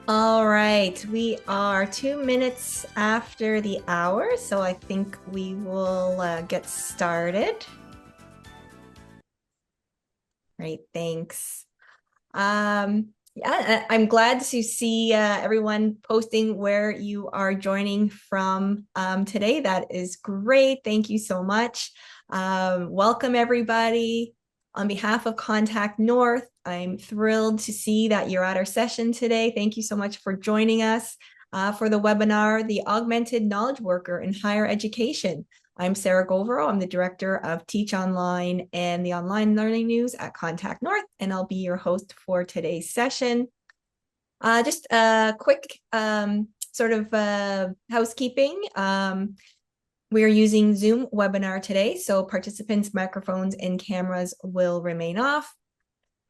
All right, we are 2 minutes after the hour, so I think we will get started. Great, thanks. Yeah, I'm glad to see everyone posting where you are joining from today. That is great. Thank you so much. Welcome, everybody. On behalf of Contact North, I'm thrilled to see that you're at our session today. Thank you so much for joining us for the webinar, The Augmented Knowledge Worker in Higher Education. I'm Sarah Govero. I'm the director of Teach Online and the Online Learning News at Contact North, and I'll be your host for today's session. Just a quick sort of housekeeping. We are using Zoom webinar today, so participants' microphones and cameras will remain off.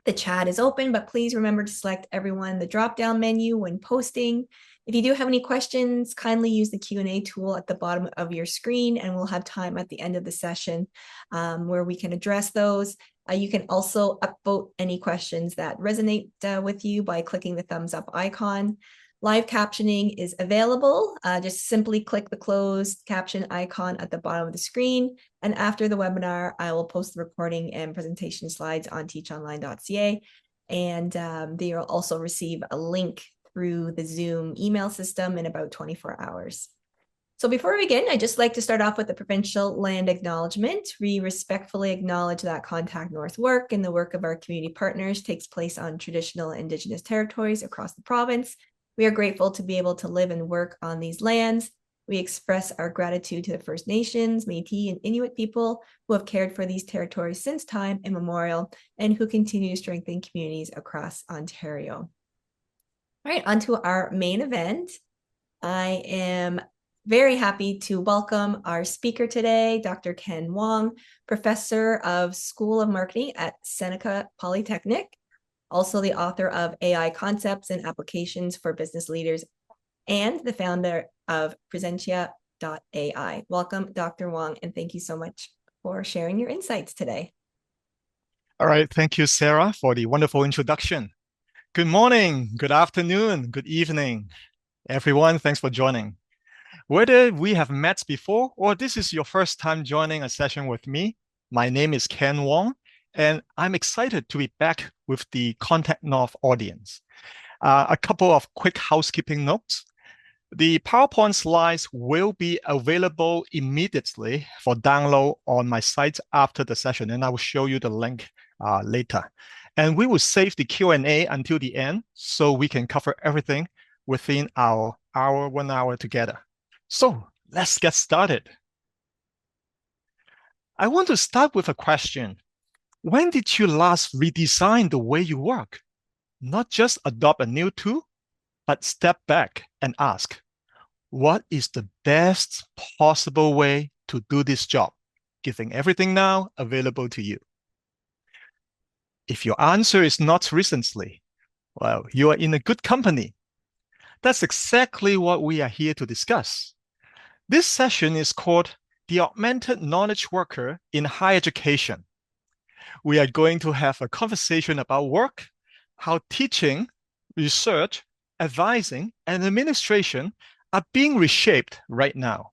The chat is open, but please remember to select everyone in the drop-down menu when posting. If you do have any questions, kindly use the Q&A tool at the bottom of your screen, and we'll have time at the end of the session where we can address those. You can also upvote any questions that resonate with you by clicking the thumbs up icon. Live captioning is available. Just simply click the closed caption icon at the bottom of the screen. And after the webinar, I will post the recording and presentation slides on teachonline.ca. And they will also receive a link through the Zoom email system in about 24 hours. So before we begin, I'd just like to start off with the provincial land acknowledgement. We respectfully acknowledge that Contact North work and the work of our community partners takes place on traditional Indigenous territories across the province. We are grateful to be able to live and work on these lands. We express our gratitude to the First Nations, Métis, and Inuit people who have cared for these territories since time immemorial and who continue to strengthen communities across Ontario. All right, on to our main event. I am very happy to welcome our speaker today, Dr. Ken Wong, Professor of School of Marketing at Seneca Polytechnic, also the author of AI Concepts and Applications for Business Leaders, and the founder of Presentia.ai. Welcome, Dr. Wong, and thank you so much for sharing your insights today. All right. Thank you, Sarah, for the wonderful introduction. Good morning, good afternoon, good evening, everyone. Thanks for joining. Whether we have met before or this is your first time joining a session with me, my name is Ken Wong, and I'm excited to be back with the Contact North audience. A couple of quick housekeeping notes. The PowerPoint slides will be available immediately for download on my site after the session, and I will show you the link later. And we will save the Q&A until the end so we can cover everything within our 1 hour together. So let's get started. I want to start with a question. When did you last redesign the way you work? Not just adopt a new tool, but step back and ask, what is the best possible way to do this job, given everything now available to you? If your answer is not recently, well, you are in a good company. That's exactly what we are here to discuss. This session is called The Augmented Knowledge Worker in Higher Education. We are going to have a conversation about work, how teaching, research, advising, and administration are being reshaped right now.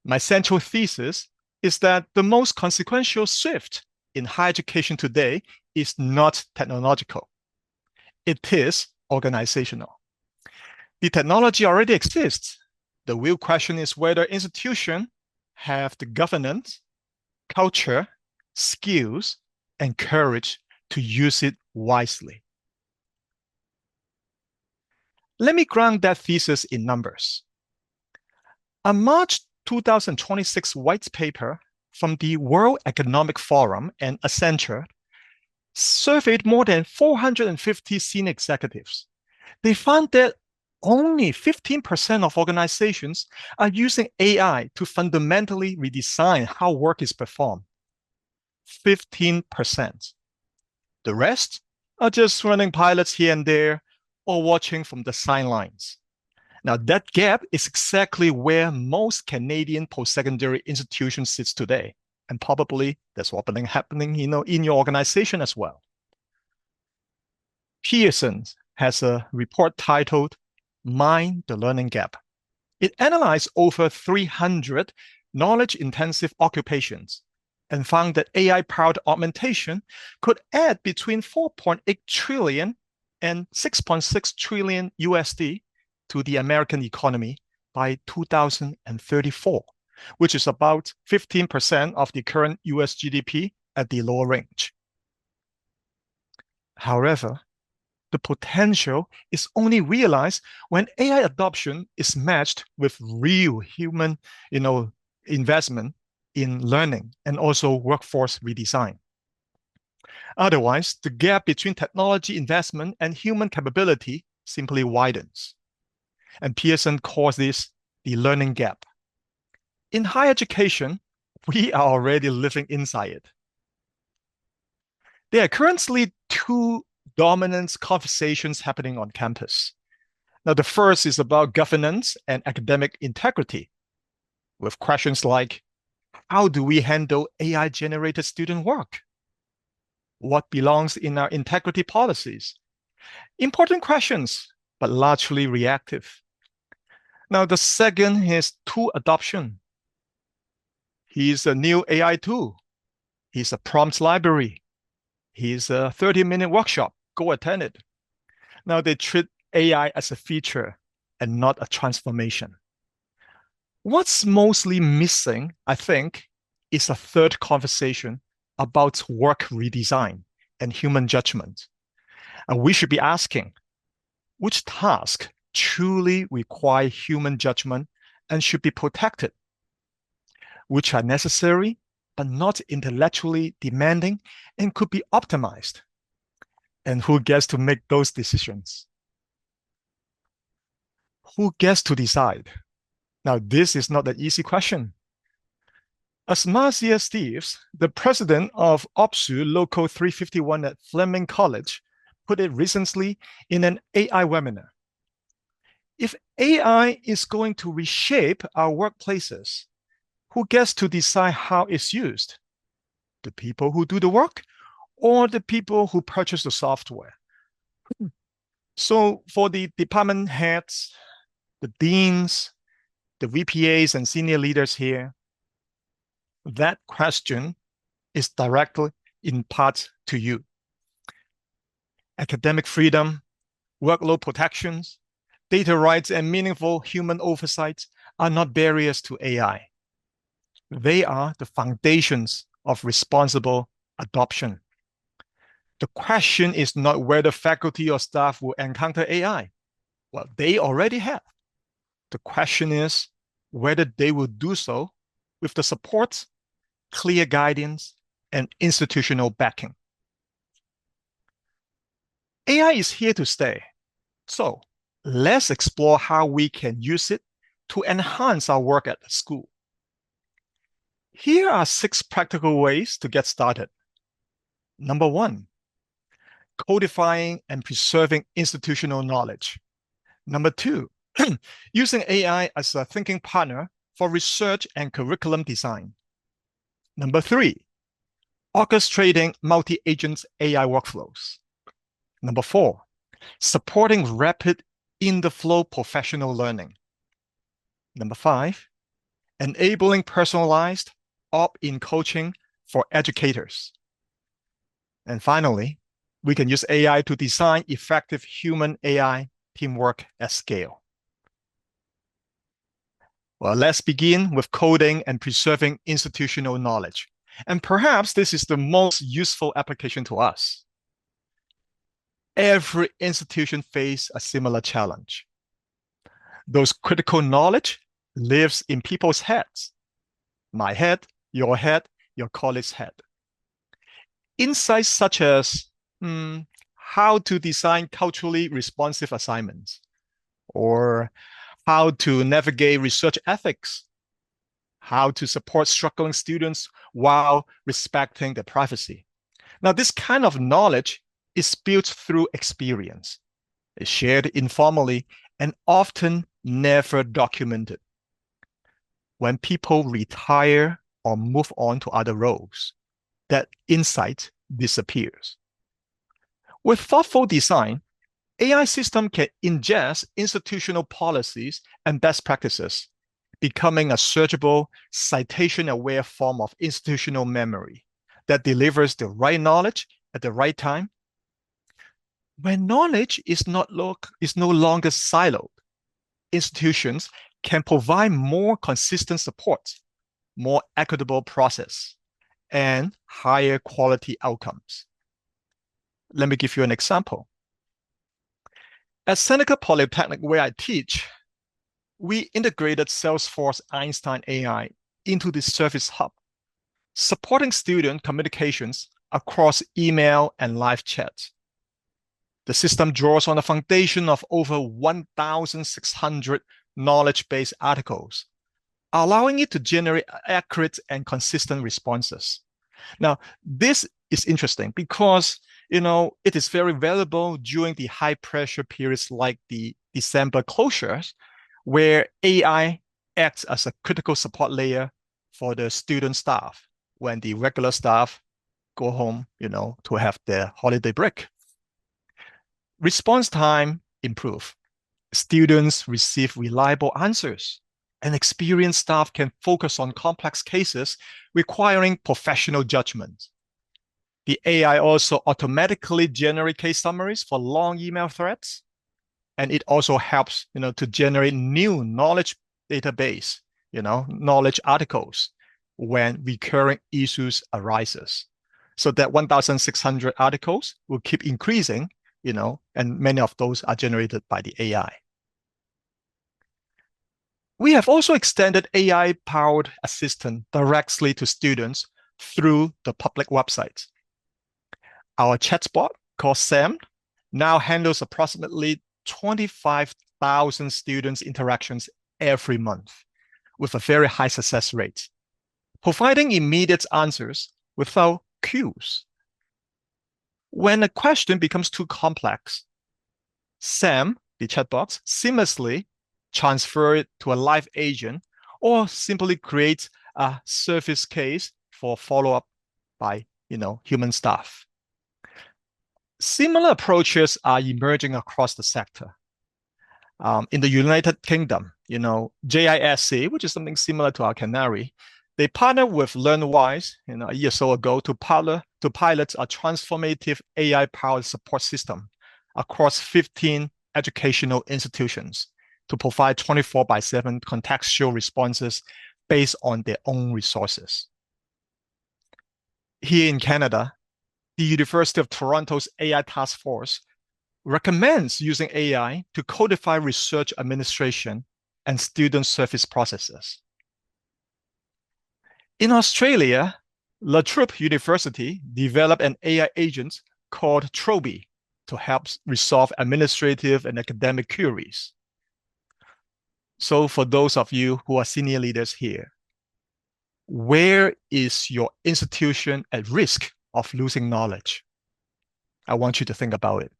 My central thesis is that the most consequential shift in higher education today is not technological. It is organizational. The technology already exists. The real question is whether institutions have the governance, culture, skills, and courage to use it wisely. Let me ground that thesis in numbers. A March 2026 white paper from the World Economic Forum and Accenture surveyed more than 450 senior executives. They found that only 15% of organizations are using AI to fundamentally redesign how work is performed. 15%. The rest are just running pilots here and there or watching from the sidelines. Now, that gap is exactly where most Canadian post-secondary institutions sits today. And probably that's what's happening in your organization as well. Pearson, has a report titled Mind the Learning Gap. It analyzed over 300 knowledge-intensive occupations and found that AI-powered augmentation could add between 4.8 trillion and 6.6 trillion USD to the American economy by 2034, which is about 15% of the current US GDP at the lower range. However, the potential is only realized when AI adoption is matched with real human, investment in learning and also workforce redesign. Otherwise, the gap between technology investment and human capability simply widens. And Pearson calls this the learning gap. In higher education, we are already living inside it. There are currently two dominant conversations happening on campus. Now, the first is about governance and academic integrity, with questions like, how do we handle AI-generated student work? What belongs in our integrity policies? Important questions, but largely reactive. Now, the second is tool adoption. Here's a new AI tool. Here's a prompts library. Here's a 30-minute workshop. Go attend it. Now, they treat AI as a feature and not a transformation. What's mostly missing, I think, is a third conversation about work redesign and human judgment. And we should be asking, which tasks truly require human judgment and should be protected? Which are necessary but not intellectually demanding and could be optimized? And who gets to make those decisions? Who gets to decide? Now, this is not an easy question. As Marcia Steves, the president of OPSU Local 351 at Fleming College, put it recently in an AI webinar. If AI is going to reshape our workplaces, who gets to decide how it's used? The people who do the work or the people who purchase the software? So for the department heads, the deans, the VPAs and senior leaders here, that question is directly in part to you. Academic freedom, workload protections, data rights, and meaningful human oversight are not barriers to AI. They are the foundations of responsible adoption. The question is not whether faculty or staff will encounter AI. Well, they already have. The question is whether they will do so with the support, clear guidance, and institutional backing. AI is here to stay. So let's explore how we can use it to enhance our work at the school. Here are 6 practical ways to get started. Number 1, codifying and preserving institutional knowledge. Number 2, using AI as a thinking partner for research and curriculum design. Number 3, orchestrating multi-agent AI workflows. Number 4, supporting rapid in-the-flow professional learning. Number 5, enabling personalized opt-in coaching for educators. And finally, we can use AI to design effective human-AI teamwork at scale. Well, let's begin with coding and preserving institutional knowledge. And perhaps this is the most useful application to us. Every institution faces a similar challenge. Those critical knowledge lives in people's heads. My head, your colleague's head. Insights such as how to design culturally responsive assignments, or how to navigate research ethics, how to support struggling students while respecting their privacy. Now, this kind of knowledge is built through experience. It's shared informally and often never documented. When people retire or move on to other roles, that insight disappears. With thoughtful design, AI system can ingest institutional policies and best practices, becoming a searchable, citation-aware form of institutional memory that delivers the right knowledge at the right time. When knowledge is no longer siloed, institutions can provide more consistent support, more equitable process, and higher quality outcomes. Let me give you an example. At Seneca Polytechnic, where I teach, we integrated Salesforce Einstein AI into the Service Hub, supporting student communications across email and live chat. The system draws on a foundation of over 1,600 knowledge-based articles, allowing it to generate accurate and consistent responses. Now, this is interesting because it is very valuable during the high pressure periods like the December closures, where AI acts as a critical support layer for the student staff when the regular staff go home, to have their holiday break. Response time improve. Students receive reliable answers, and experienced staff can focus on complex cases requiring professional judgment. The AI also automatically generates case summaries for long email threads, and it also helps, to generate new knowledge database, knowledge articles when recurring issues arises. So that 1,600 articles will keep increasing, and many of those are generated by the AI. We have also extended AI-powered assistant directly to students through the public website. Our chatbot, called Sam, now handles approximately 25,000 students' interactions every month with a very high success rate, providing immediate answers without cues. When a question becomes too complex, Sam, the chatbot, seamlessly transfer it to a live agent or simply create a service case for follow-up by human staff. Similar approaches are emerging across the sector. In the United Kingdom, JISC, which is something similar to our Canary, they partnered with LearnWise, a year or so ago to pilot a transformative AI-powered support system across 15 educational institutions to provide 24/7 contextual responses based on their own resources. Here in Canada, the University of Toronto's AI Task Force recommends using AI to codify research administration and student service processes. In Australia, La Trobe University developed an AI agent called Troby to help resolve administrative and academic queries. So for those of you who are senior leaders here, where is your institution at risk of losing knowledge? I want you to think about it.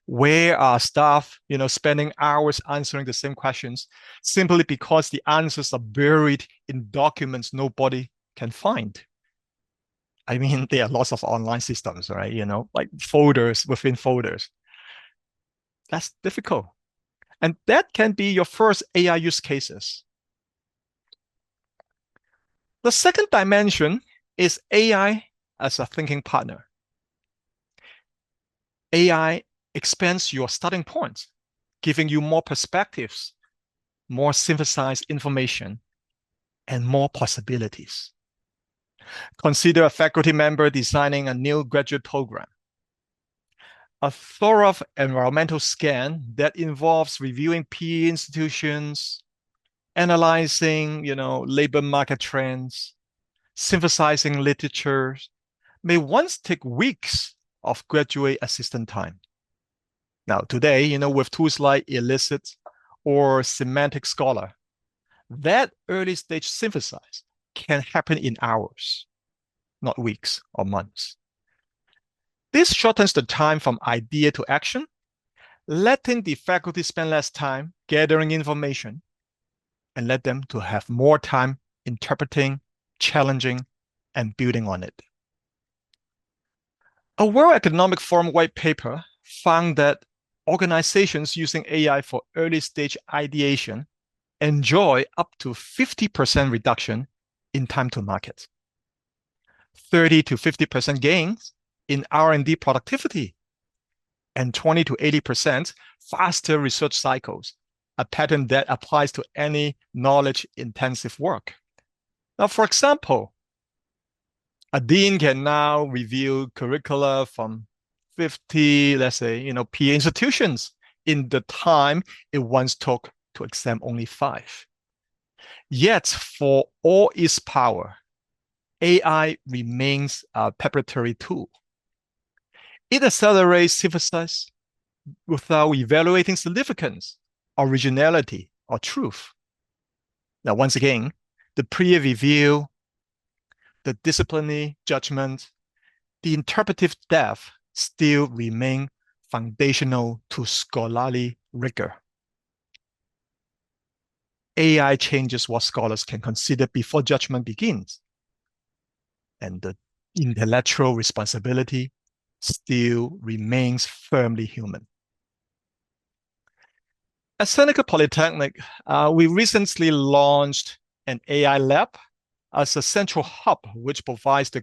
Where are staff, spending hours answering the same questions simply because the answers are buried in documents nobody can find? I mean, there are lots of online systems, right? Like folders within folders. That's difficult. And that can be your first AI use cases. The second dimension is AI as a thinking partner. AI expands your starting point, giving you more perspectives, more synthesized information, and more possibilities. Consider a faculty member designing a new graduate program. A thorough environmental scan that involves reviewing PE institutions, analyzing, labor market trends, synthesizing literature, may once take weeks of graduate assistant time. Now, today, with tools like Elicit or Semantic Scholar, that early stage synthesis can happen in hours, not weeks or months. This shortens the time from idea to action, letting the faculty spend less time gathering information and let them to have more time interpreting, challenging, and building on it. A World Economic Forum white paper found that organizations using AI for early stage ideation enjoy up to 50% reduction in time to market, 30 to 50% gains in R&D productivity, and 20 to 80% faster research cycles, a pattern that applies to any knowledge-intensive work. Now, for example, a dean can now review curricula from 50, let's say, peer institutions in the time it once took to exam only 5. Yet, for all its power, AI remains a preparatory tool. It accelerates synthesis without evaluating significance, originality, or truth. Now, once again, the peer review, the disciplinary judgment, the interpretive depth still remain foundational to scholarly rigor. AI changes what scholars can consider before judgment begins, and the intellectual responsibility still remains firmly human. At Seneca Polytechnic, we recently launched an AI lab as a central hub, which provides the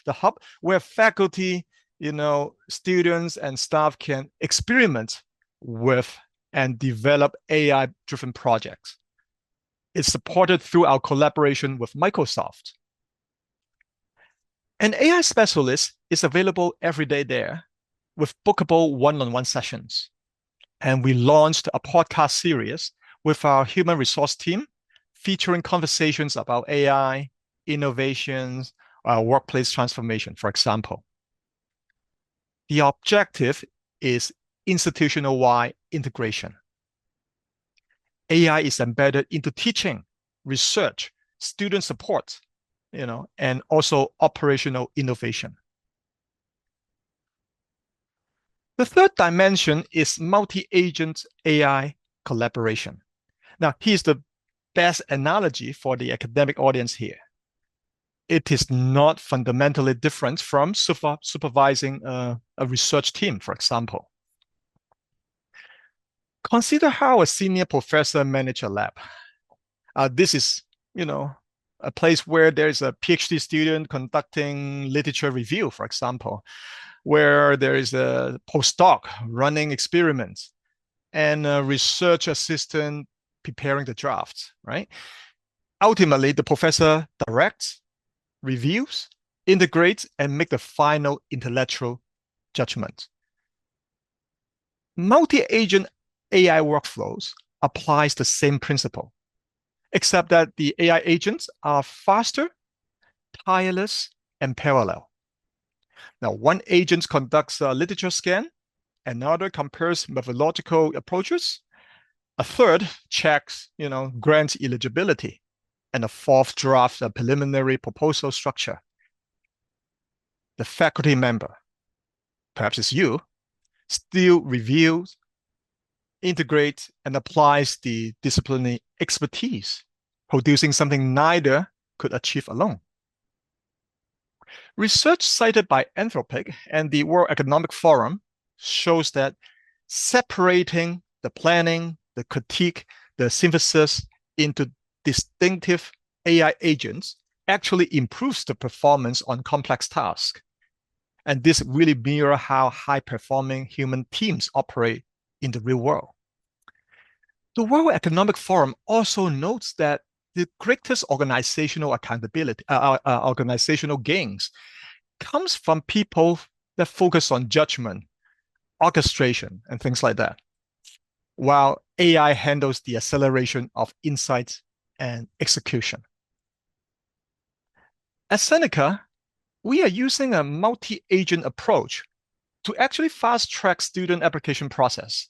the hub where faculty, students and staff can experiment with and develop AI-driven projects. It's supported through our collaboration with Microsoft. An AI specialist is available every day there with bookable one-on-one sessions. And we launched a podcast series with our human resource team featuring conversations about AI, innovations, workplace transformation, for example. The objective is institutional-wide integration. AI is embedded into teaching, research, student support, and also operational innovation. The third dimension is multi-agent AI collaboration. Now, here's the best analogy for the academic audience here. It is not fundamentally different from supervising a research team, for example. Consider how a senior professor manages a lab. This is, a place where there's a PhD student conducting literature review, for example, where there is a postdoc running experiments and a research assistant preparing the drafts, right? Ultimately, the professor directs, reviews, integrates, and make the final intellectual judgment. Multi-agent AI workflows applies the same principle, except that the AI agents are faster, tireless, and parallel. Now, one agent conducts a literature scan, another compares methodological approaches, a third checks, grant eligibility, and a fourth drafts a preliminary proposal structure. The faculty member, perhaps it's you, still reviews, integrates, and applies the disciplinary expertise, producing something neither could achieve alone. Research cited by Anthropic and the World Economic Forum shows that separating the planning, the critique, the synthesis into distinctive AI agents actually improves the performance on complex tasks. And this really mirrors how high-performing human teams operate in the real world. The World Economic Forum also notes that the greatest organizational accountability, organizational gains comes from people that focus on judgment, orchestration, and things like that, while AI handles the acceleration of insights and execution. At Seneca, we are using a multi-agent approach to actually fast-track student application process.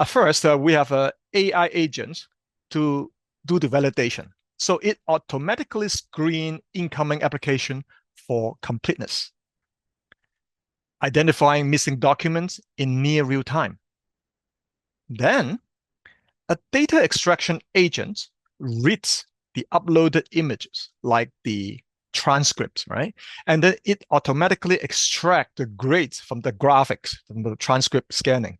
First, we have an AI agent to do the validation. So it automatically screens incoming application for completeness, identifying missing documents in near real time. Then, a data extraction agent reads the uploaded images, like the transcripts, right? And then it automatically extracts the grades from the graphics, from the transcript scanning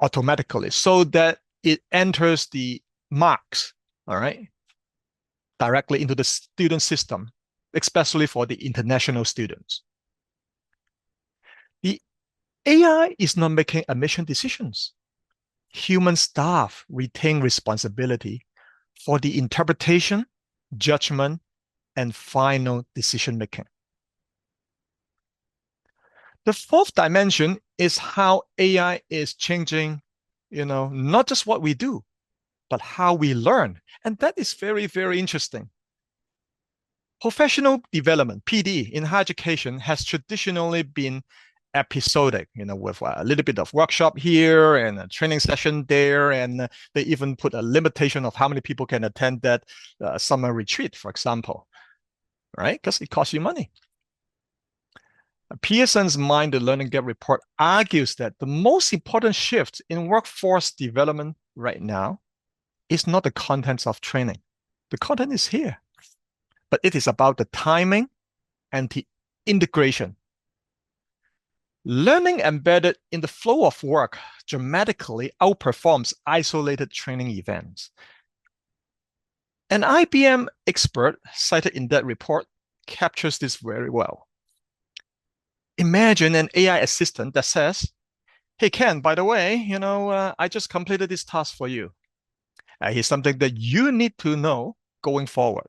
automatically so that it enters the marks, all right, directly into the student system, especially for the international students. The AI is not making admission decisions. Human staff retain responsibility for the interpretation, judgment, and final decision making. The fourth dimension is how AI is changing, not just what we do, but how we learn. And that is very, very interesting. Professional development, PD, in higher education has traditionally been episodic, with a little bit of workshop here and a training session there. And they even put a limitation of how many people can attend that summer retreat, for example, right? Because it costs you money. Pearson's Mind the Learning Gap report argues that the most important shift in workforce development right now is not the contents of training. The content is here, but it is about the timing and the integration. Learning embedded in the flow of work dramatically outperforms isolated training events. An IBM expert cited in that report captures this very well. Imagine an AI assistant that says, "Hey, Ken, by the way, I just completed this task for you. Here's something that you need to know going forward."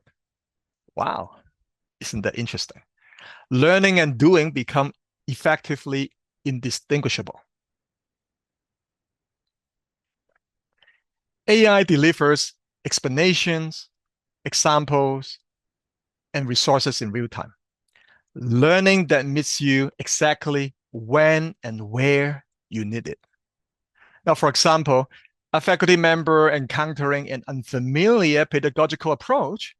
Wow, isn't that interesting? Learning and doing become effectively indistinguishable. AI delivers explanations, examples, and resources in real time. Learning that meets you exactly when and where you need it. Now, for example, a faculty member encountering an unfamiliar pedagogical approach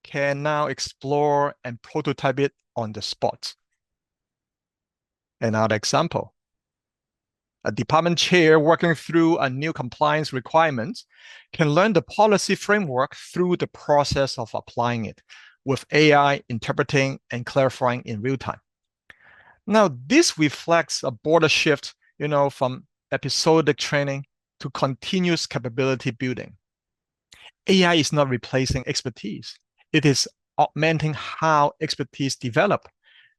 can now explore and prototype it on the spot. Another example, a department chair working through a new compliance requirement can learn the policy framework through the process of applying it, with AI interpreting and clarifying in real time. Now, this reflects a border shift, from episodic training to continuous capability building. AI is not replacing expertise. It is augmenting how expertise develop,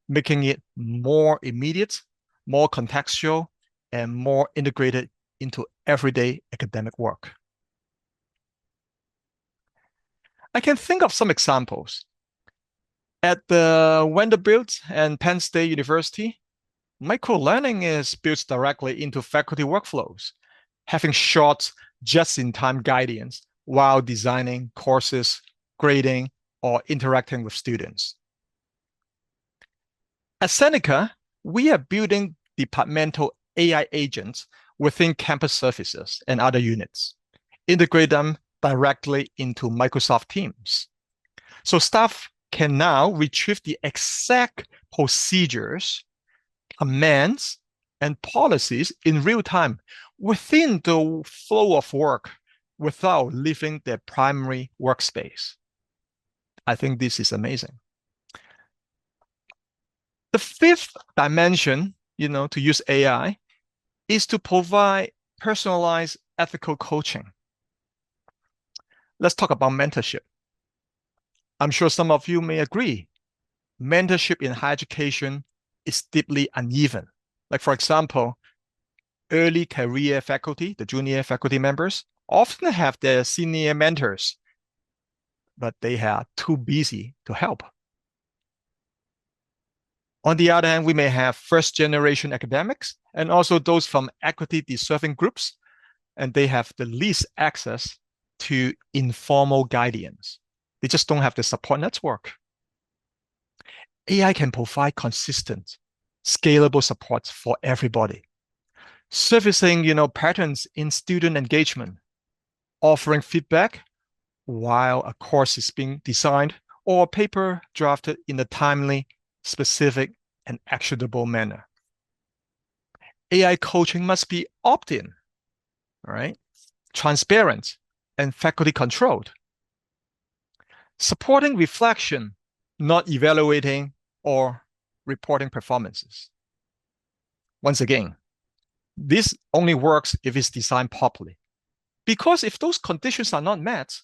making it more immediate, more contextual, and more integrated into everyday academic work. I can think of some examples. At the Vanderbilt and Penn State University, microlearning is built directly into faculty workflows, having short, just-in-time guidance while designing courses, grading, or interacting with students. At Seneca, we are building departmental AI agents within campus services and other units, integrate them directly into Microsoft Teams. So staff can now retrieve the exact procedures, commands, and policies in real time within the flow of work without leaving their primary workspace. I think this is amazing. The fifth dimension, to use AI is to provide personalized ethical coaching. Let's talk about mentorship. I'm sure some of you may agree. Mentorship in higher education is deeply uneven. Like, for example, early career faculty, the junior faculty members, often have their senior mentors, but they are too busy to help. On the other hand, we may have first-generation academics and also those from equity-deserving groups, and they have the least access to informal guidance. They just don't have the support network. AI can provide consistent, scalable support for everybody, servicing, patterns in student engagement, offering feedback while a course is being designed or a paper drafted in a timely, specific, and actionable manner. AI coaching must be opt-in, right? Transparent and faculty controlled. Supporting reflection not evaluating or reporting performances. Once again, this only works if it's designed properly. Because if those conditions are not met,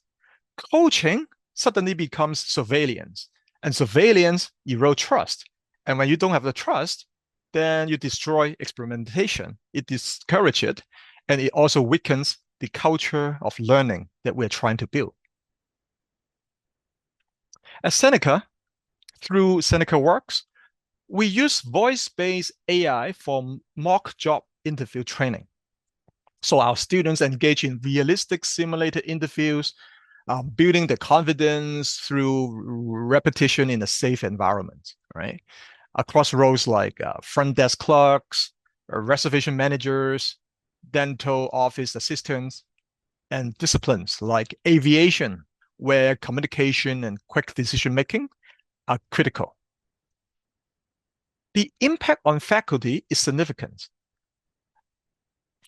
coaching suddenly becomes surveillance, and surveillance erodes trust. And when you don't have the trust, then you destroy experimentation. It discourages it, and it also weakens the culture of learning that we're trying to build. At Seneca, through Seneca Works, we use voice-based AI for mock job interview training. So our students engage in realistic simulated interviews, building the confidence through repetition in a safe environment, right? Across roles like front desk clerks, reservation managers, dental office assistants, and disciplines like aviation, where communication and quick decision making are critical. The impact on faculty is significant.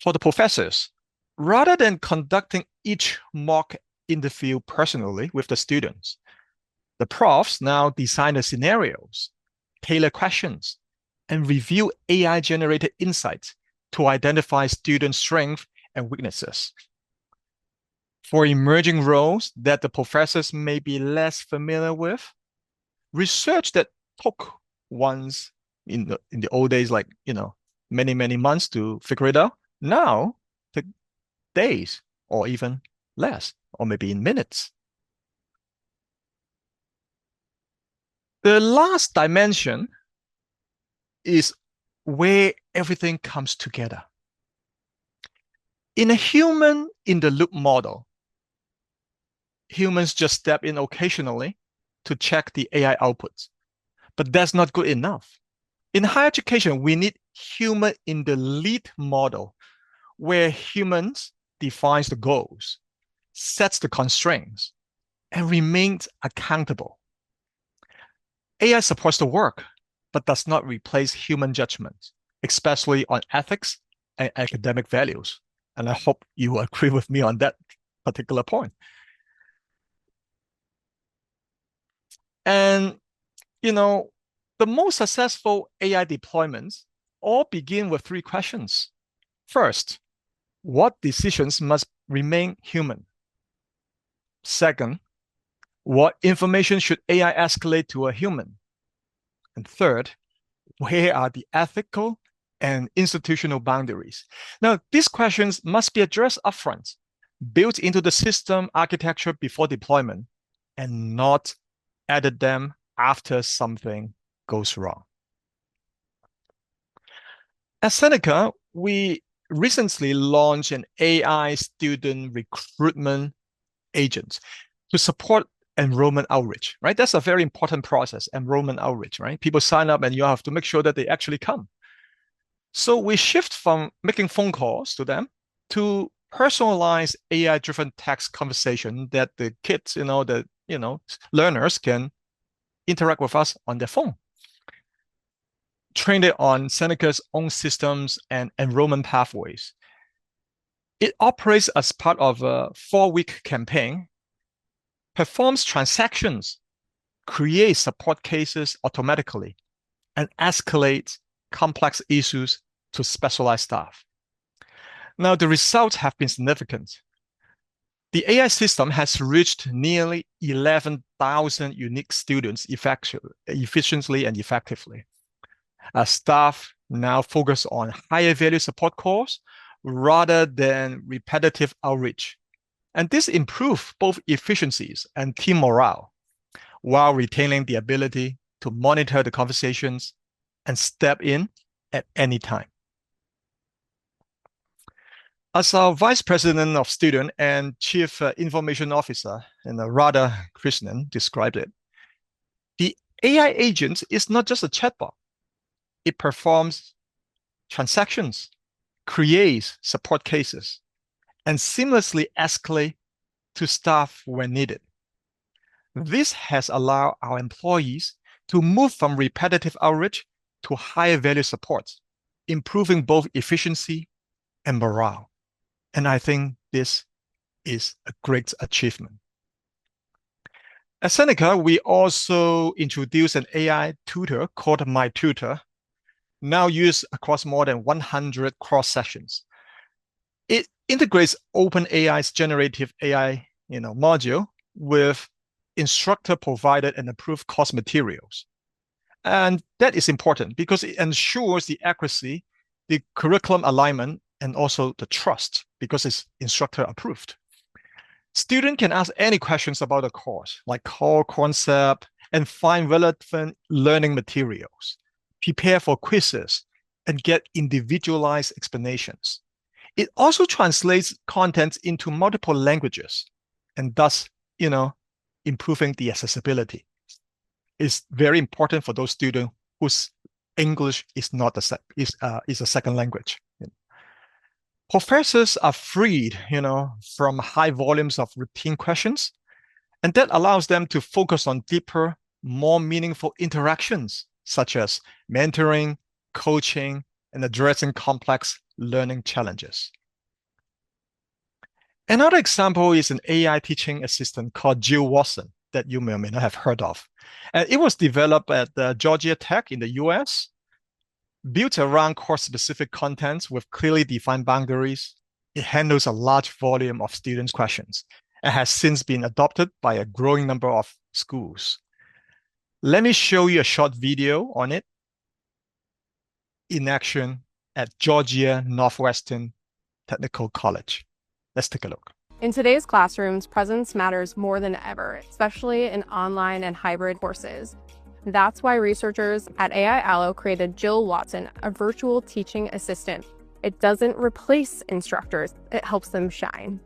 For the professors, rather than conducting each mock interview personally with the students, the profs now design the scenarios, tailor questions, and review AI-generated insights to identify student strengths and weaknesses. For emerging roles that the professors may be less familiar with, research that took ones in the old days, like, many months to figure it out, now take days or even less, or maybe in minutes. The last dimension is where everything comes together. In a human in the loop model, humans just step in occasionally to check the AI outputs, but that's not good enough. In higher education, we need human in the lead model, where humans defines the goals, sets the constraints, and remains accountable. AI supports the work, but does not replace human judgment, especially on ethics and academic values. And I hope you agree with me on that particular point. And, the most successful AI deployments all begin with three questions. First, what decisions must remain human? Second, what information should AI escalate to a human? And third, where are the ethical and institutional boundaries? Now, these questions must be addressed upfront, built into the system architecture before deployment, and not added them after something goes wrong. At Seneca, we recently launched an AI student recruitment agent to support enrollment outreach, right? That's a very important process, enrollment outreach, right? People sign up and you have to make sure that they actually come. So we shift from making phone calls to them to personalized AI-driven text conversation that the kids, the learners can interact with us on their phone. Trained it on Seneca's own systems and enrollment pathways. It operates as part of a 4-week campaign, performs transactions, creates support cases automatically, and escalates complex issues to specialized staff. Now, the results have been significant. The AI system has reached nearly 11,000 unique students efficiently and effectively. Staff now focus on higher value support calls rather than repetitive outreach. And this improves both efficiencies and team morale while retaining the ability to monitor the conversations and step in at any time. As our Vice President of Student and Chief Information Officer, Radha Krishnan described it, the AI agent is not just a chatbot. It performs transactions, creates support cases, and seamlessly escalates to staff when needed. This has allowed our employees to move from repetitive outreach to higher value support, improving both efficiency and morale. And I think this is a great achievement. At Seneca, we also introduced an AI tutor called My Tutor, now used across more than 100 cross sessions. It integrates OpenAI's generative AI, module with instructor-provided and approved course materials. And that is important because it ensures the accuracy, the curriculum alignment, and also the trust because it's instructor approved. Student can ask any questions about the course, like core concept, and find relevant learning materials, prepare for quizzes, and get individualized explanations. It also translates content into multiple languages and thus, improving the accessibility. It's very important for those students whose English is not is a second language. Professors are freed, from high volumes of routine questions, and that allows them to focus on deeper, more meaningful interactions, such as mentoring, coaching, and addressing complex learning challenges. Another example is an AI teaching assistant called Jill Watson that you may or may not have heard of. And it was developed at Georgia Tech in the US, built around course-specific contents with clearly defined boundaries. It handles a large volume of students' questions and has since been adopted by a growing number of schools. Let me show you a short video on it in action at Georgia Northwestern Technical College. Let's take a look. In today's classrooms, presence matters more than ever, especially in online and hybrid courses. That's why researchers at AI Allo created Jill Watson, a virtual teaching assistant. It doesn't replace instructors, it helps them shine.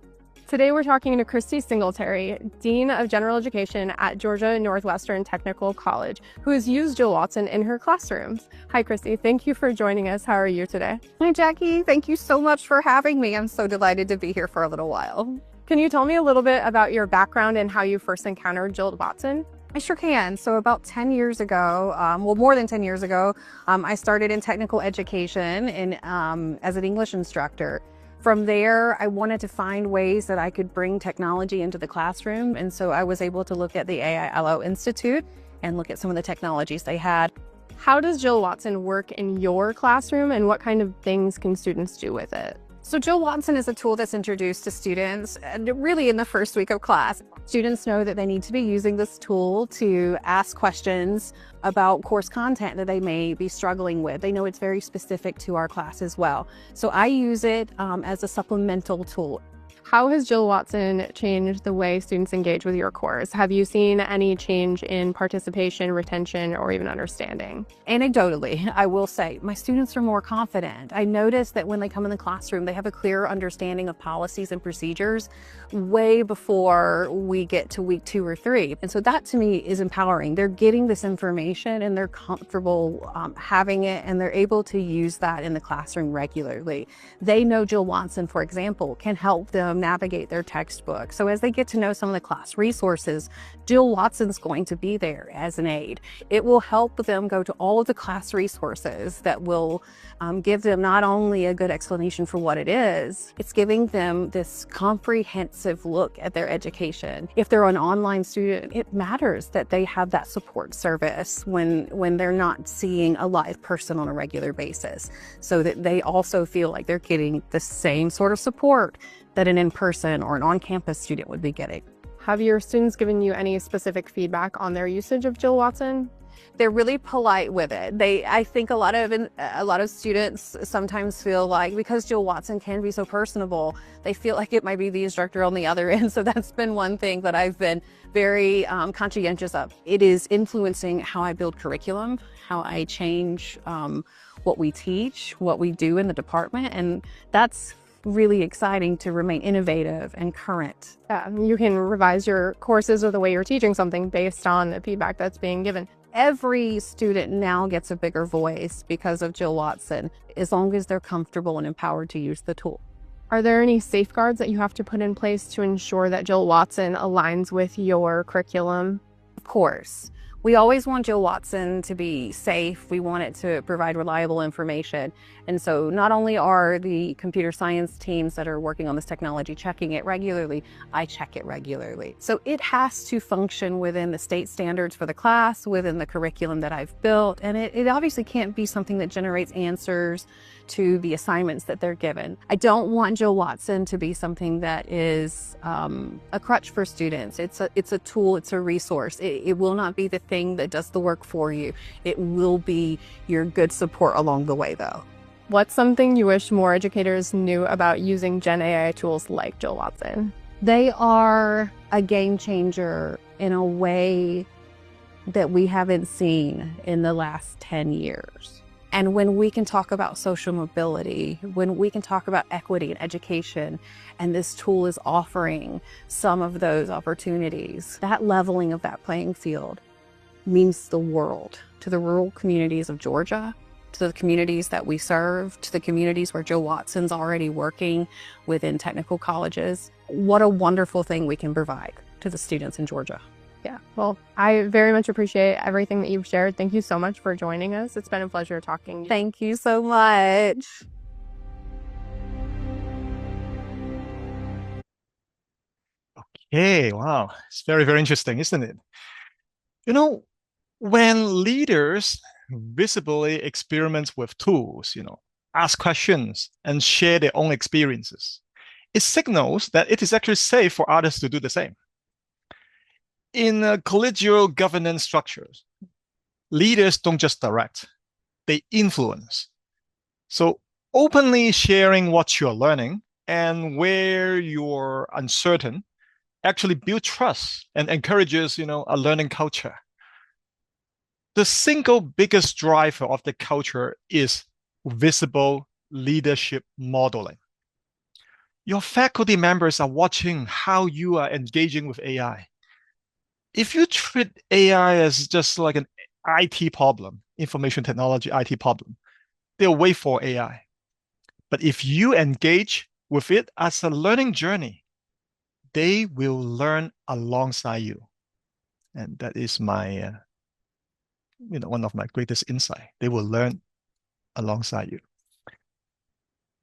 Today we're talking to Christy Singletary, Dean of General Education at Georgia Northwestern Technical College, who has used Jill Watson in her classrooms. Hi Christy, thank you for joining us. How are you today? Hi Jackie, thank you so much for having me. I'm so delighted to be here for a little while. Can you tell me a little bit about your background and how you first encountered Jill Watson? I sure can. So about 10 years ago, more than 10 years ago, I started in technical education as an English instructor. From there, I wanted to find ways that I could bring technology into the classroom. And so I was able to look at the AI Allo Institute and look at some of the technologies they had. How does Jill Watson work in your classroom and what kind of things can students do with it? So Jill Watson is a tool that's introduced to students really in the first week of class. Students know that they need to be using this tool to ask questions about course content that they may be struggling with. They know it's very specific to our class as well. So I use it as a supplemental tool. How has Jill Watson changed the way students engage with your course? Have you seen any change in participation, retention, or even understanding? Anecdotally, I will say my students are more confident. I notice that when they come in the classroom, they have a clearer understanding of policies and procedures way before we get to week 2 or 3. And so that to me is empowering. They're getting this information and they're comfortable having it, and they're able to use that in the classroom regularly. They know Jill Watson, for example, can help them navigate their textbook. So as they get to know some of the class resources, Jill Watson's going to be there as an aid. It will help them go to all of the class resources that will give them not only a good explanation for what it is, it's giving them this comprehensive look at their education. If they're an online student, it matters that they have that support service when they're not seeing a live person on a regular basis, so that they also feel like they're getting the same sort of support that an in-person or an on-campus student would be getting. Have your students given you any specific feedback on their usage of Jill Watson? They're really polite with it. I think a lot of students sometimes feel like, because Jill Watson can be so personable, they feel like it might be the instructor on the other end. So that's been one thing that I've been very conscientious of. It is influencing how I build curriculum, how I change what we teach, what we do in the department, and that's really exciting to remain innovative and current. You can revise your courses or the way you're teaching something based on the feedback that's being given. Every student now gets a bigger voice because of Jill Watson, as long as they're comfortable and empowered to use the tool. Are there any safeguards that you have to put in place to ensure that Jill Watson aligns with your curriculum? Of course. We always want Jill Watson to be safe. We want it to provide reliable information. And so not only are the computer science teams that are working on this technology checking it regularly, I check it regularly. So it has to function within the state standards for the class, within the curriculum that I've built. And it obviously can't be something that generates answers to the assignments that they're given. I don't want Jill Watson to be something that is a crutch for students. It's a tool, it's a resource. It will not be the thing that does the work for you. It will be your good support along the way, though. What's something you wish more educators knew about using Gen AI tools like Jill Watson? They are a game changer in a way that we haven't seen in the last 10 years. And when we can talk about social mobility, when we can talk about equity and education, and this tool is offering some of those opportunities, that leveling of that playing field means the world to the rural communities of Georgia, to the communities that we serve, to the communities where Jill Watson's already working within technical colleges. What a wonderful thing we can provide to the students in Georgia. Yeah, well, I very much appreciate everything that you've shared. Thank you so much for joining us. It's been a pleasure talking. Thank you so much. Okay, wow. It's very, very interesting, isn't it? You know, when leaders visibly experiment with tools, ask questions and share their own experiences, it signals that it is actually safe for others to do the same. In collegial governance structures, leaders don't just direct, they influence. So openly sharing what you're learning and where you're uncertain actually builds trust and encourages, a learning culture. The single biggest driver of the culture is visible leadership modeling. Your faculty members are watching how you are engaging with AI. If you treat AI as just like an IT problem, information technology IT problem, they'll wait for AI. But if you engage with it as a learning journey, they will learn alongside you. And that is my, one of my greatest insight. They will learn alongside you.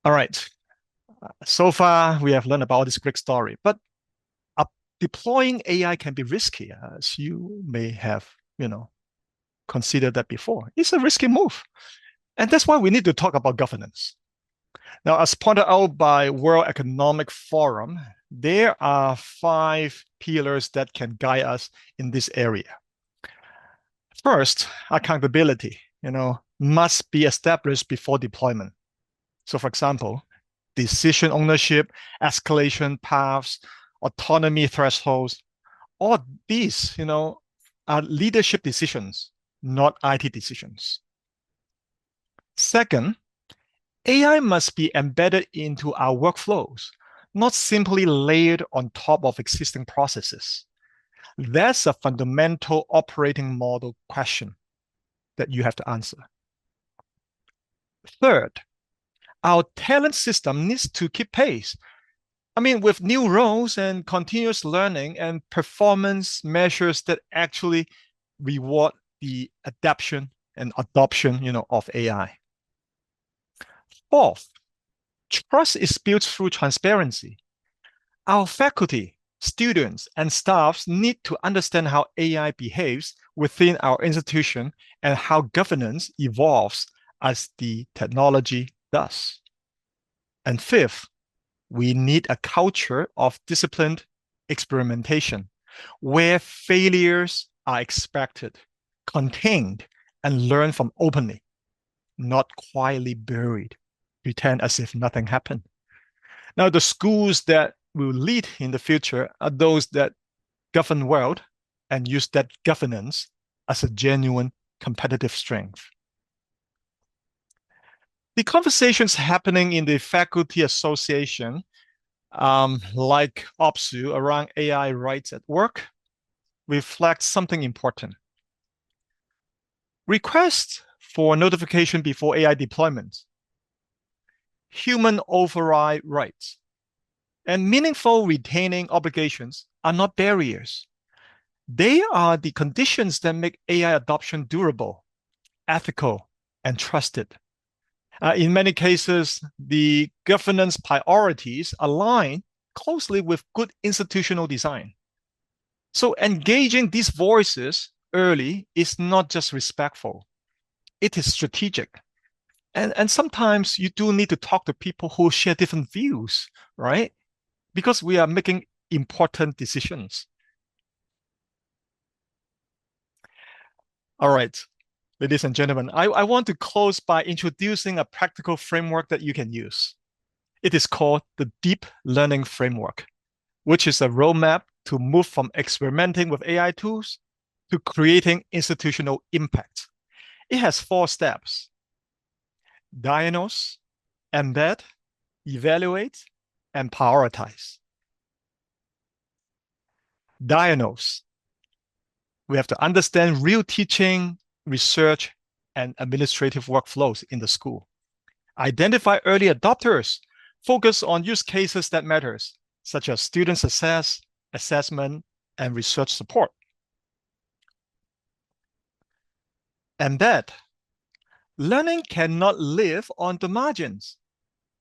All right. So far, we have learned about this great story, but deploying AI can be risky, as you may have, considered that before. It's a risky move. And that's why we need to talk about governance. Now, as pointed out by World Economic Forum, there are 5 pillars that can guide us in this area. First, accountability, must be established before deployment. So for example, decision ownership, escalation paths, autonomy thresholds, all these, are leadership decisions, not IT decisions. Second, AI must be embedded into our workflows, not simply layered on top of existing processes. That's a fundamental operating model question that you have to answer. Third, our talent system needs to keep pace. With new roles and continuous learning and performance measures that actually reward the adaptation and adoption, of AI. Fourth, trust is built through transparency. Our faculty, students, and staffs need to understand how AI behaves within our institution and how governance evolves as the technology does. And fifth, we need a culture of disciplined experimentation where failures are expected, contained, and learned from openly, not quietly buried, pretend as if nothing happened. Now, the schools that will lead in the future are those that govern the world and use that governance as a genuine competitive strength. The conversations happening in the faculty association, like OPSU, around AI rights at work, reflect something important. Requests for notification before AI deployment, human override rights, and meaningful retaining obligations are not barriers. They are the conditions that make AI adoption durable, ethical, and trusted. In many cases, the governance priorities align closely with good institutional design. So engaging these voices early is not just respectful, it is strategic. And sometimes you do need to talk to people who share different views, right? Because we are making important decisions. All right, ladies and gentlemen, I want to close by introducing a practical framework that you can use. It is called the Deep Learning Framework, which is a roadmap to move from experimenting with AI tools to creating institutional impact. It has 4 steps: diagnose, embed, evaluate, and prioritize. Diagnose. We have to understand real teaching, research, and administrative workflows in the school. Identify early adopters. Focus on use cases that matters, such as student success, assessment, and research support. Embed. Learning cannot live on the margins.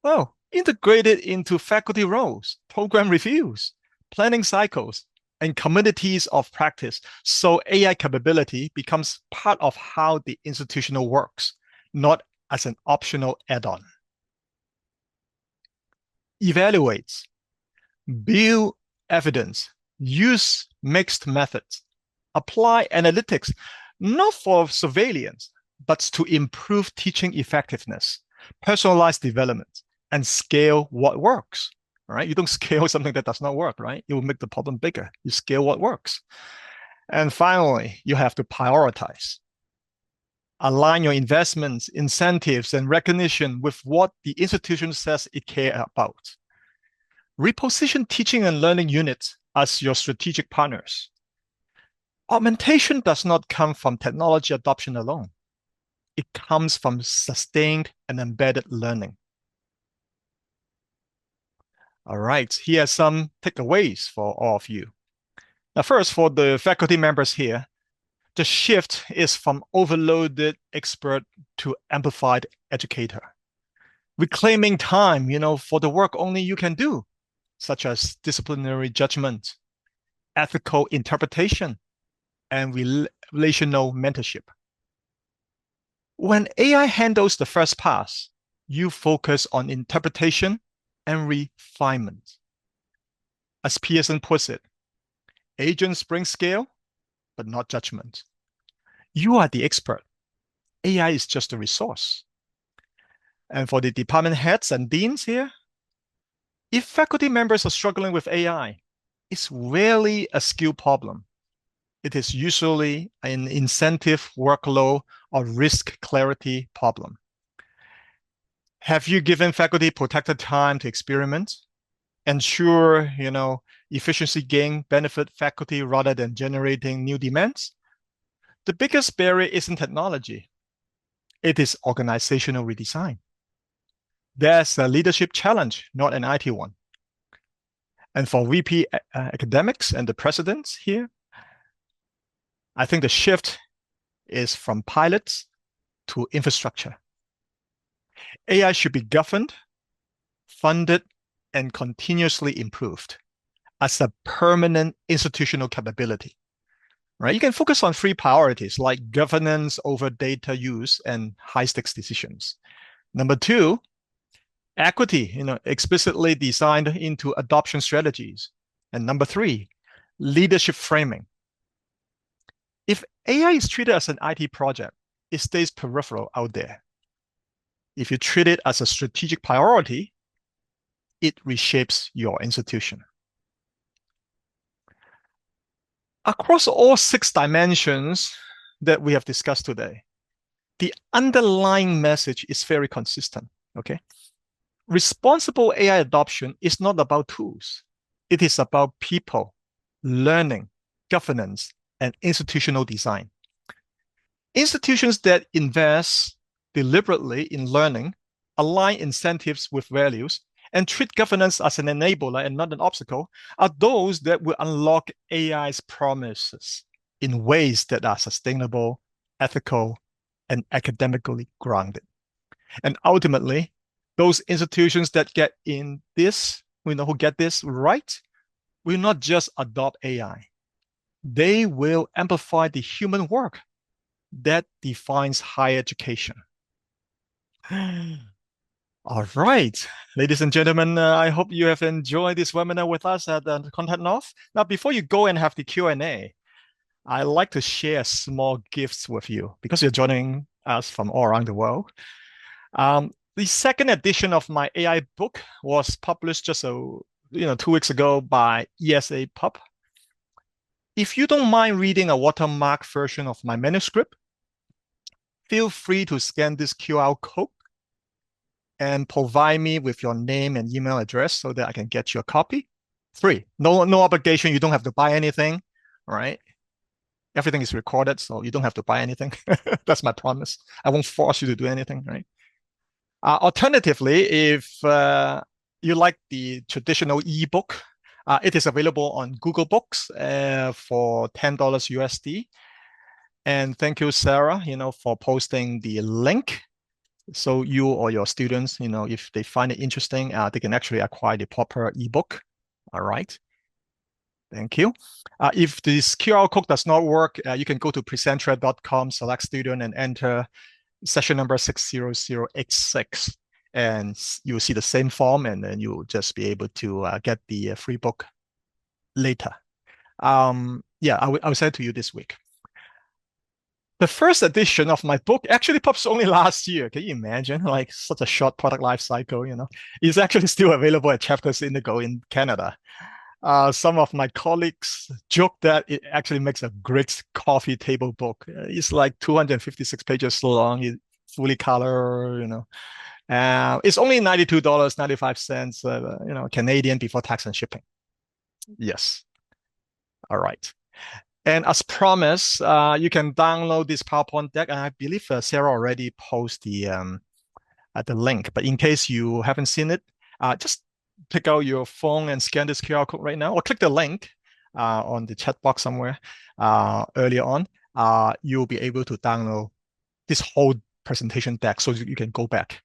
Well, integrate it into faculty roles, program reviews, planning cycles, and communities of practice, so AI capability becomes part of how the institutional works, not as an optional add-on. Evaluate. Build evidence. Use mixed methods. Apply analytics, not for surveillance, but to improve teaching effectiveness, personalize development, and scale what works. Right? You don't scale something that does not work, right? It will make the problem bigger. You scale what works. And finally, you have to prioritize. Align your investments, incentives, and recognition with what the institution says it cares about. Reposition teaching and learning units as your strategic partners. Augmentation does not come from technology adoption alone. It comes from sustained and embedded learning. All right, here are some takeaways for all of you. Now, first, for the faculty members here, the shift is from overloaded expert to amplified educator. Reclaiming time, for the work only you can do, such as disciplinary judgment, ethical interpretation, and relational mentorship. When AI handles the first pass, you focus on interpretation and refinement. As Pearson puts it, agents bring scale, but not judgment. You are the expert. AI is just a resource. And for the department heads and deans here, if faculty members are struggling with AI, it's rarely a skill problem. It is usually an incentive, workload, or risk clarity problem. Have you given faculty protected time to experiment? Ensure, efficiency gain benefit faculty rather than generating new demands? The biggest barrier isn't technology. It is organizational redesign. There's a leadership challenge, not an IT one. And for VP academics and the presidents here, I think the shift is from pilots to infrastructure. AI should be governed, funded, and continuously improved as a permanent institutional capability. Right? You can focus on 3 priorities like governance over data use and high-stakes decisions. Number 2, equity, explicitly designed into adoption strategies. And number 3, leadership framing. If AI is treated as an IT project, it stays peripheral out there. If you treat it as a strategic priority, it reshapes your institution. Across all 6 dimensions that we have discussed today, the underlying message is very consistent, okay? Responsible AI adoption is not about tools. It is about people, learning, governance, and institutional design. Institutions that invest deliberately in learning, align incentives with values, and treat governance as an enabler and not an obstacle are those that will unlock AI's promises in ways that are sustainable, ethical, and academically grounded. And ultimately, those institutions that get in this, who get this right, will not just adopt AI. They will amplify the human work that defines higher education. All right, ladies and gentlemen, I hope you have enjoyed this webinar with us at Content North. Now, before you go and have the Q&A, I like to share small gifts with you because you're joining us from all around the world. The second edition of my AI book was published just 2 weeks ago by ESA Pub. If you don't mind reading a watermark version of my manuscript, feel free to scan this QR code and provide me with your name and email address so that I can get you a copy. Free, no obligation. You don't have to buy anything, all right? Everything is recorded, so you don't have to buy anything. That's my promise. I won't force you to do anything, right? Alternatively, if you like the traditional ebook, it is available on Google Books for $10 USD. And thank you, Sarah, for posting the link. So you or your students, if they find it interesting, they can actually acquire the proper ebook. All right. Thank you. If this QR code does not work, you can go to presentra.com, select student, and enter session number 60086. And you'll see the same form, and then you'll just be able to get the free book later. Yeah, I'll send it to you this week. The first edition of my book actually published only last year. Can you imagine? Like such a short product life cycle, It's actually still available at Chapters Indigo in Canada. Some of my colleagues joke that it actually makes a great coffee table book. It's like 256 pages long, it's fully color, It's only $92.95, Canadian before tax and shipping. Yes. All right. And as promised, you can download this PowerPoint deck. And I believe Sarah already posted the link. But in case you haven't seen it, just pick out your phone and scan this QR code right now, or click the link on the chat box somewhere earlier on. You'll be able to download this whole presentation deck so you can go back.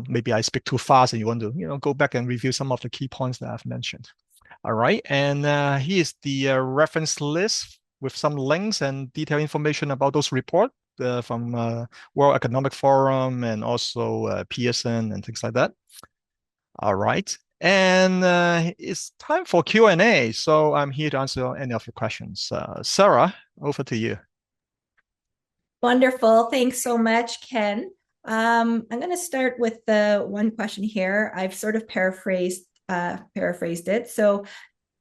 Maybe I speak too fast and you want to, go back and review some of the key points that I've mentioned. All right, and here's the reference list with some links and detailed information about those reports from World Economic Forum and also Pearson and things like that. All right, and it's time for Q&A. So I'm here to answer any of your questions. Sarah, over to you. Wonderful. Thanks so much, Ken. I'm going to start with the one question here. I've sort of paraphrased it. So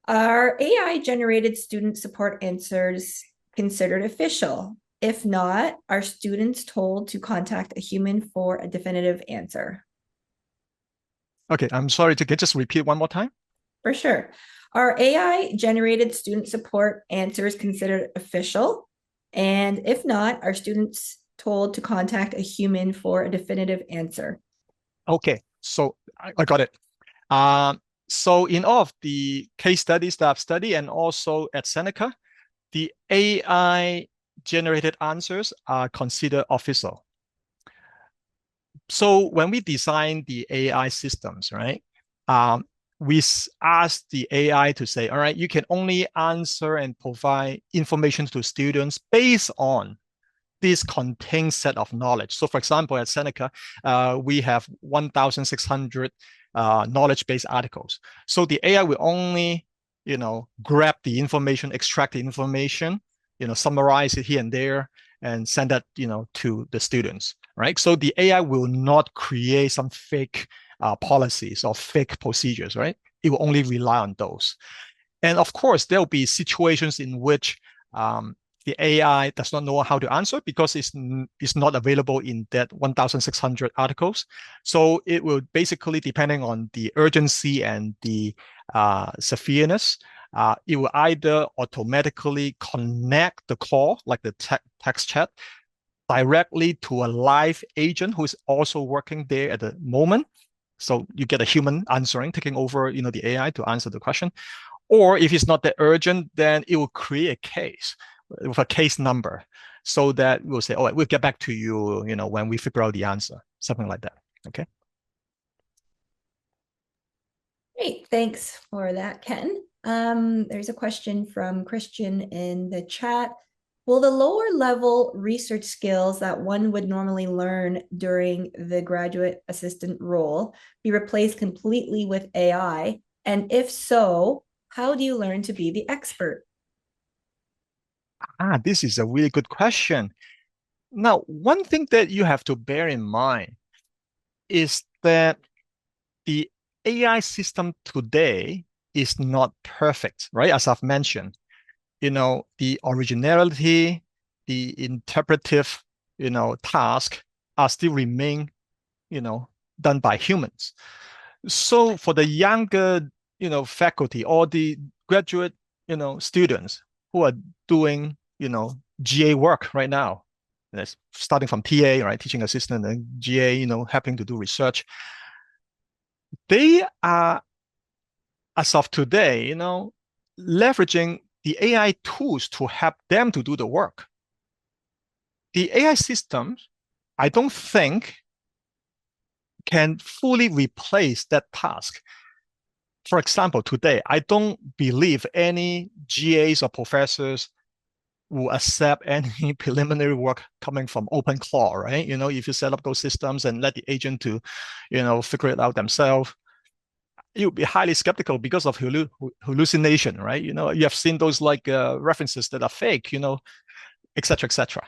are AI-generated student support answers considered official? If not, are students told to contact a human for a definitive answer? Okay, I'm sorry, can you just repeat one more time? For sure. Are AI-generated student support answers considered official? And if not, are students told to contact a human for a definitive answer? Okay, so I got it. So in all of the case studies that I've studied and also at Seneca, the AI-generated answers are considered official. So when we design the AI systems, right, we ask the AI to say, all right, you can only answer and provide information to students based on this contained set of knowledge. So for example, at Seneca, we have 1,600 knowledge-based articles. So the AI will only, grab the information, extract the information, summarize it here and there, and send that, to the students, right? So the AI will not create some fake policies or fake procedures, right? It will only rely on those. And of course, there will be situations in which the AI does not know how to answer because it's not available in that 1,600 articles. So it will basically, depending on the urgency and the severeness, it will either automatically connect the call, like the text chat, directly to a live agent who is also working there at the moment. So you get a human answering, taking over, the AI to answer the question. Or if it's not that urgent, then it will create a case with a case number so that we'll say, oh, we'll get back to you, when we figure out the answer, something like that. Okay. Great, thanks for that, Ken. There's a question from Christian in the chat. Will the lower level research skills that one would normally learn during the graduate assistant role be replaced completely with AI? And if so, how do you learn to be the expert? This is a really good question. Now, one thing that you have to bear in mind is that the AI system today is not perfect, right? As I've mentioned, the originality, the interpretive, task are still remain, done by humans. So for the younger, faculty or the graduate, students who are doing, GA work right now, that's starting from TA, right, teaching assistant and GA, helping to do research, they are, as of today, leveraging the AI tools to help them to do the work. The AI systems, I don't think, can fully replace that task. For example, today, I don't believe any GAs or professors will accept any preliminary work coming from OpenClaw, right? If you set up those systems and let the agent to, figure it out themselves, you'll be highly skeptical because of hallucination, right? You have seen those like references that are fake, et cetera, et cetera.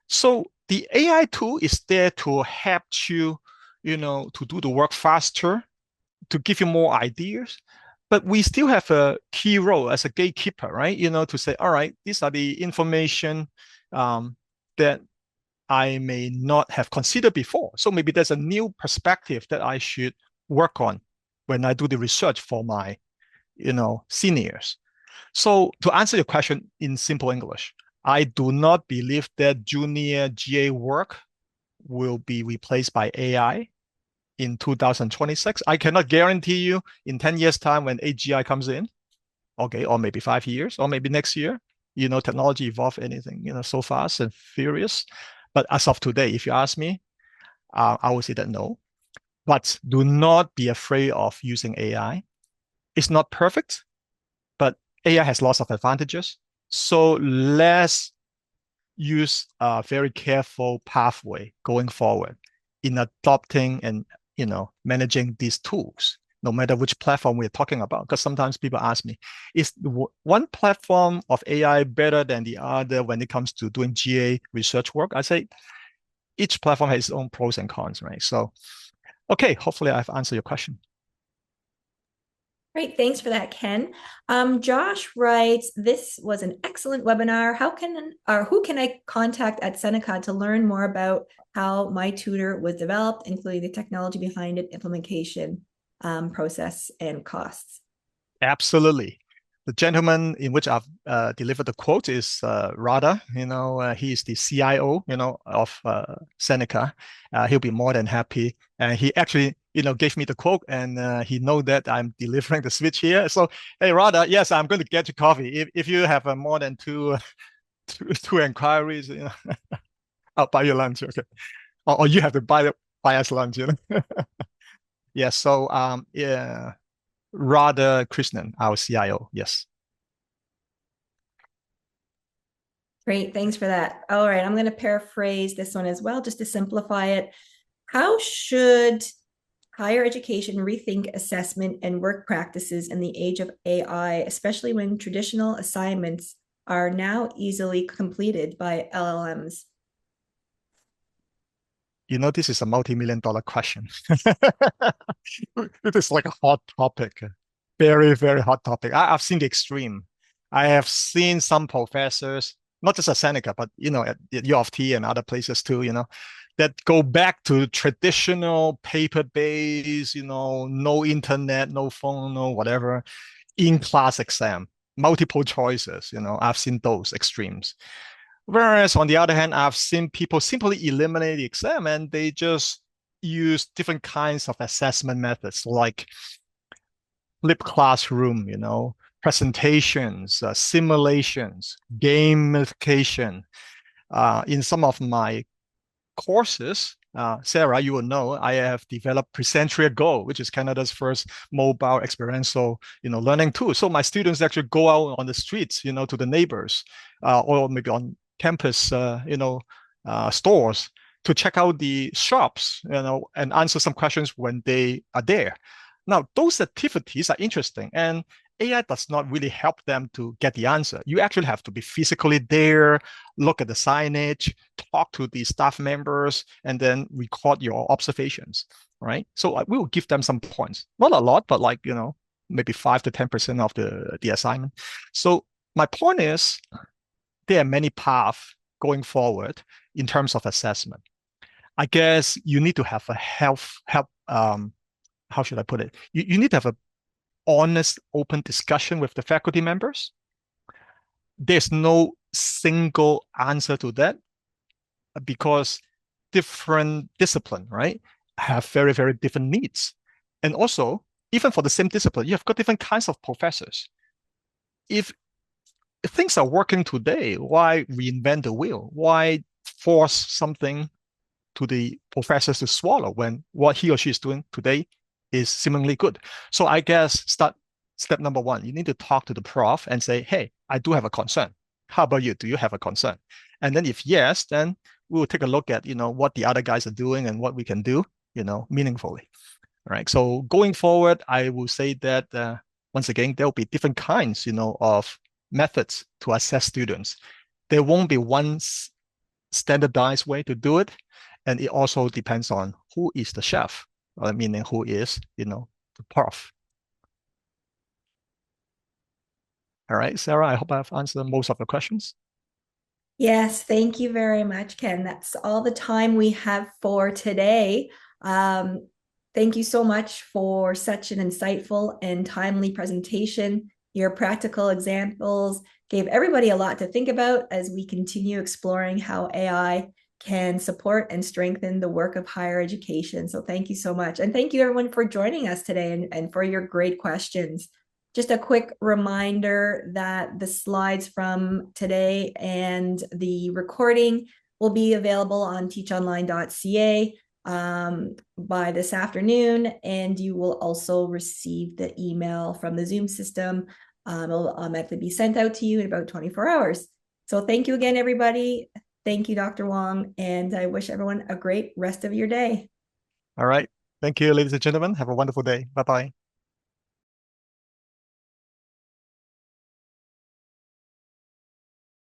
So the AI tool is there to help you, to do the work faster, to give you more ideas. But we still have a key role as a gatekeeper, right? To say, all right, these are the information that I may not have considered before. So maybe there's a new perspective that I should work on when I do the research for my, seniors. So to answer your question in simple English, I do not believe that junior GA work will be replaced by AI in 2026. I cannot guarantee you in 10 years' time when AGI comes in, okay, or maybe 5 years, or maybe next year, technology evolve anything, so fast and furious. But as of today, if you ask me, I would say that no. But do not be afraid of using AI. It's not perfect, but AI has lots of advantages. So let's use a very careful pathway going forward in adopting and managing these tools, no matter which platform we're talking about. Because sometimes people ask me, is one platform of AI better than the other when it comes to doing GA research work? I say each platform has its own pros and cons, right? So, okay, hopefully I've answered your question. Great, thanks for that, Ken. Josh writes, this was an excellent webinar. Who can I contact at Seneca to learn more about how my tutor was developed, including the technology behind it, implementation, process, and costs? Absolutely. The gentleman in which I've delivered the quote is Radha. He is the CIO, of Seneca. He'll be more than happy. And he actually, gave me the quote, and he know that I'm delivering the switch here. So, hey, Radha, yes, I'm going to get you coffee. If you have more than two inquiries, I'll buy you lunch. Okay, or you have to buy us lunch. Yeah. So, yeah. Radha Krishnan, our CIO. Yes. Great, thanks for that. All right, I'm going to paraphrase this one as well, just to simplify it. How should higher education rethink assessment and work practices in the age of AI, especially when traditional assignments are now easily completed by LLMs? This is a multi-million-dollar question. It is like a hot topic, very, very hot topic. I've seen the extreme. I have seen some professors, not just at Seneca, but at U of T and other places too, that go back to traditional paper-based, no internet, no phone, no whatever, in-class exam, multiple choices. I've seen those extremes. Whereas on the other hand, I've seen people simply eliminate the exam and they just use different kinds of assessment methods like flipped classroom, presentations, simulations, gamification. In some of my courses, Sarah, you will know I have developed Presentria Go, which is Canada's first mobile experiential, learning tool. So my students actually go out on the streets, to the neighbors, or maybe on campus, stores to check out the shops, and answer some questions when they are there. Now, those activities are interesting, and AI does not really help them to get the answer. You actually have to be physically there, look at the signage, talk to the staff members, and then record your observations, right? So we will give them some points. Not a lot, but like, maybe 5 to 10% of the assignment. So my point is there are many paths going forward in terms of assessment. I guess you need to have a how should I put it? You need to have a honest, open discussion with the faculty members. There's no single answer to that because different discipline, right, have very, very different needs. And also, even for the same discipline, you have got different kinds of professors. If things are working today, why reinvent the wheel? Why force something to the professors to swallow when what he or she is doing today is seemingly good? So I guess step number one, you need to talk to the prof and say, hey, I do have a concern. How about you? Do you have a concern? And then if yes, then we will take a look at, what the other guys are doing and what we can do, meaningfully. All right. So going forward, I will say that once again, there will be different kinds, of methods to assess students. There won't be one standardized way to do it. And it also depends on who is the chef, meaning who is, the prof. All right, Sarah, I hope I've answered most of the questions. Yes, thank you very much, Ken. That's all the time we have for today. Thank you so much for such an insightful and timely presentation. Your practical examples gave everybody a lot to think about as we continue exploring how AI can support and strengthen the work of higher education. So thank you so much. And thank you everyone for joining us today and for your great questions. Just a quick reminder that the slides from today and the recording will be available on teachonline.ca by this afternoon, and you will also receive the email from the Zoom system. It'll automatically be sent out to you in about 24 hours. So thank you again, everybody. Thank you, Dr. Wong, and I wish everyone a great rest of your day. All right. Thank you, ladies and gentlemen. Have a wonderful day. Bye-bye.